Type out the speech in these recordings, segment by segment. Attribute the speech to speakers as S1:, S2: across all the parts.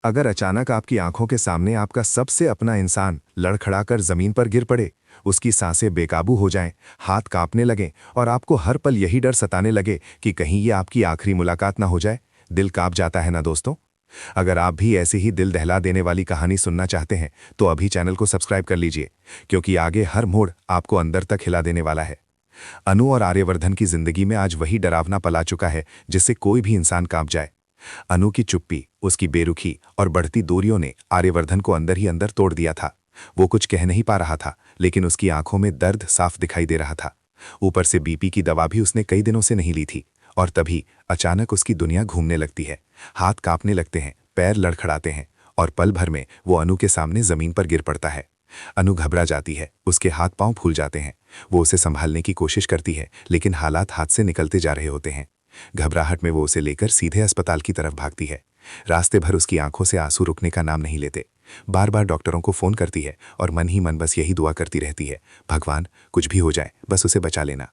S1: अगर अचानक आपकी आंखों के सामने आपका सबसे अपना इंसान लड़खड़ाकर जमीन पर गिर पड़े, उसकी सांसें बेकाबू हो जाएं, हाथ कांपने लगें और आपको हर पल यही डर सताने लगे कि कहीं ये आपकी आखिरी मुलाकात ना हो जाए, दिल कांप जाता है ना दोस्तों। अगर आप भी ऐसी ही दिल दहला देने वाली कहानी सुनना चाहते हैं तो अभी चैनल को सब्सक्राइब कर लीजिए, क्योंकि आगे हर मोड़ आपको अंदर तक हिला देने वाला है। अनु और आर्यवर्धन की जिंदगी में आज वही डरावना पल आ चुका है जिससे कोई भी इंसान कांप जाए। अनु की चुप्पी, उसकी बेरुखी और बढ़ती दूरियों ने आर्यवर्धन को अंदर ही अंदर तोड़ दिया था। वो कुछ कह नहीं पा रहा था, लेकिन उसकी आंखों में दर्द साफ दिखाई दे रहा था। ऊपर से बीपी की दवा भी उसने कई दिनों से नहीं ली थी। और तभी अचानक उसकी दुनिया घूमने लगती है, हाथ कांपने लगते हैं, पैर लड़खड़ाते हैं और पल भर में वो अनु के सामने जमीन पर गिर पड़ता है। अनु घबरा जाती है, उसके हाथ पांव फूल जाते हैं। वो उसे संभालने की कोशिश करती है, लेकिन हालात हाथ से निकलते जा रहे होते हैं। घबराहट में वो उसे लेकर सीधे अस्पताल की तरफ भागती है। रास्ते भर उसकी आंखों से आंसू रुकने का नाम नहीं लेते। बार बार डॉक्टरों को फोन करती है और मन ही मन बस यही दुआ करती रहती है, भगवान कुछ भी हो जाए, बस उसे बचा लेना।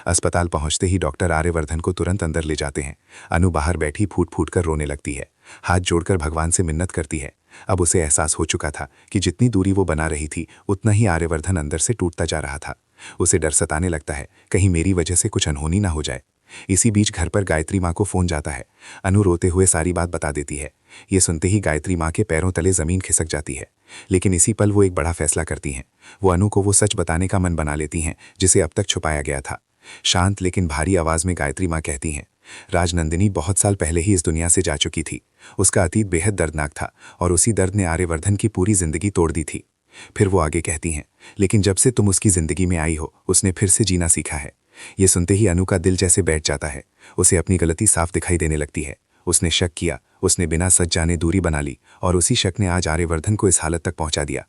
S1: अस्पताल पहुंचते ही डॉक्टर आर्यवर्धन को तुरंत अंदर ले जाते हैं। अनु बाहर बैठी फूट फूट कर रोने लगती है, हाथ जोड़कर भगवान से मिन्नत करती है। अब उसे एहसास हो चुका था कि जितनी दूरी वो बना रही थी उतना ही आर्यवर्धन अंदर से टूटता जा रहा था। उसे डर सताने लगता है, कहीं मेरी वजह से कुछ अनहोनी ना हो जाए। इसी बीच घर पर गायत्री माँ को फोन जाता है। अनु रोते हुए सारी बात बता देती है। ये सुनते ही गायत्री माँ के पैरों तले जमीन खिसक जाती है। लेकिन इसी पल वो एक बड़ा फैसला करती हैं। वो अनु को वो सच बताने का मन बना लेती हैं जिसे अब तक छुपाया गया था। शांत लेकिन भारी आवाज में गायत्री माँ कहती हैं, राजनंदिनी बहुत साल पहले ही इस दुनिया से जा चुकी थी। उसका अतीत बेहद दर्दनाक था और उसी दर्द ने आर्यवर्धन की पूरी जिंदगी तोड़ दी थी। फिर वो आगे कहती हैं, लेकिन जब से तुम उसकी जिंदगी में आई हो उसने फिर से जीना सीखा है। ये सुनते ही अनु का दिल जैसे बैठ जाता है। उसे अपनी गलती साफ दिखाई देने लगती है। उसने शक किया, उसने बिना सच जाने दूरी बना ली और उसी शक ने आज आर्यवर्धन को इस हालत तक पहुंचा दिया।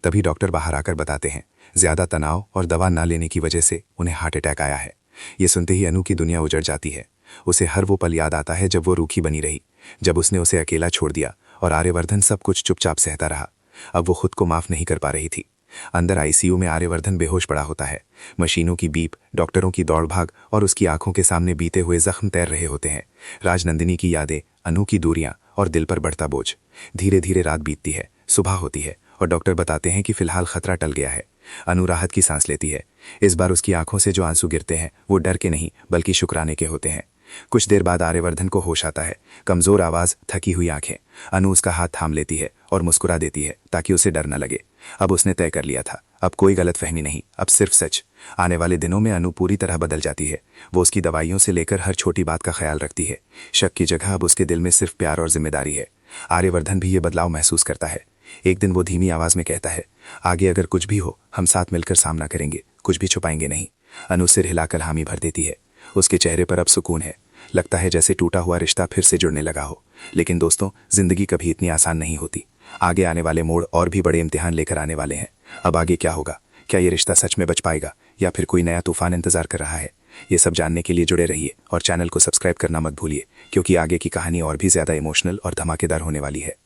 S1: तभी डॉक्टर बाहर आकर बताते हैं, ज्यादा तनाव और दवा ना लेने की वजह से उन्हें हार्ट अटैक आया है। ये सुनते ही अनु की दुनिया उजड़ जाती है। उसे हर वो पल याद आता है जब वो रूखी बनी रही, जब उसने उसे अकेला छोड़ दिया और आर्यवर्धन सब कुछ चुपचाप सहता रहा। अब वो खुद को माफ नहीं कर पा रही थी। अंदर आईसीयू में आर्यवर्धन बेहोश पड़ा होता है। मशीनों की बीप, डॉक्टरों की दौड़ भाग और उसकी आंखों के सामने बीते हुए जख्म तैर रहे होते हैं। राजनंदिनी की यादें, अनु की दूरियां और दिल पर बढ़ता बोझ। धीरे धीरे रात बीतती है, सुबह होती है और डॉक्टर बताते हैं कि फिलहाल खतरा टल गया है। अनु राहत की सांस लेती है। इस बार उसकी आंखों से जो आंसू गिरते हैं वो डर के नहीं बल्कि शुक्राने के होते हैं। कुछ देर बाद आर्यवर्धन को होश आता है। कमजोर आवाज, थकी हुई आंखें। अनु उसका हाथ थाम लेती है और मुस्कुरा देती है ताकि उसे डर न लगे। अब उसने तय कर लिया था, अब कोई गलतफहमी नहीं, अब सिर्फ सच। आने वाले दिनों में अनु पूरी तरह बदल जाती है। वो उसकी दवाइयों से लेकर हर छोटी बात का ख्याल रखती है। शक की जगह अब उसके दिल में सिर्फ प्यार और जिम्मेदारी है। आर्यवर्धन भी ये बदलाव महसूस करता है। एक दिन वो धीमी आवाज में कहता है, आगे अगर कुछ भी हो हम साथ मिलकर सामना करेंगे, कुछ भी छुपाएंगे नहीं। अनु सिर हिलाकर हामी भर देती है। उसके चेहरे पर अब सुकून है। लगता है जैसे टूटा हुआ रिश्ता फिर से जुड़ने लगा हो। लेकिन दोस्तों, जिंदगी कभी इतनी आसान नहीं होती। आगे आने वाले मोड़ और भी बड़े इम्तिहान लेकर आने वाले हैं। अब आगे क्या होगा? क्या ये रिश्ता सच में बच पाएगा या फिर कोई नया तूफान इंतजार कर रहा है? ये सब जानने के लिए जुड़े रहिए और चैनल को सब्सक्राइब करना मत भूलिए, क्योंकि आगे की कहानी और भी ज्यादा इमोशनल और धमाकेदार होने वाली है।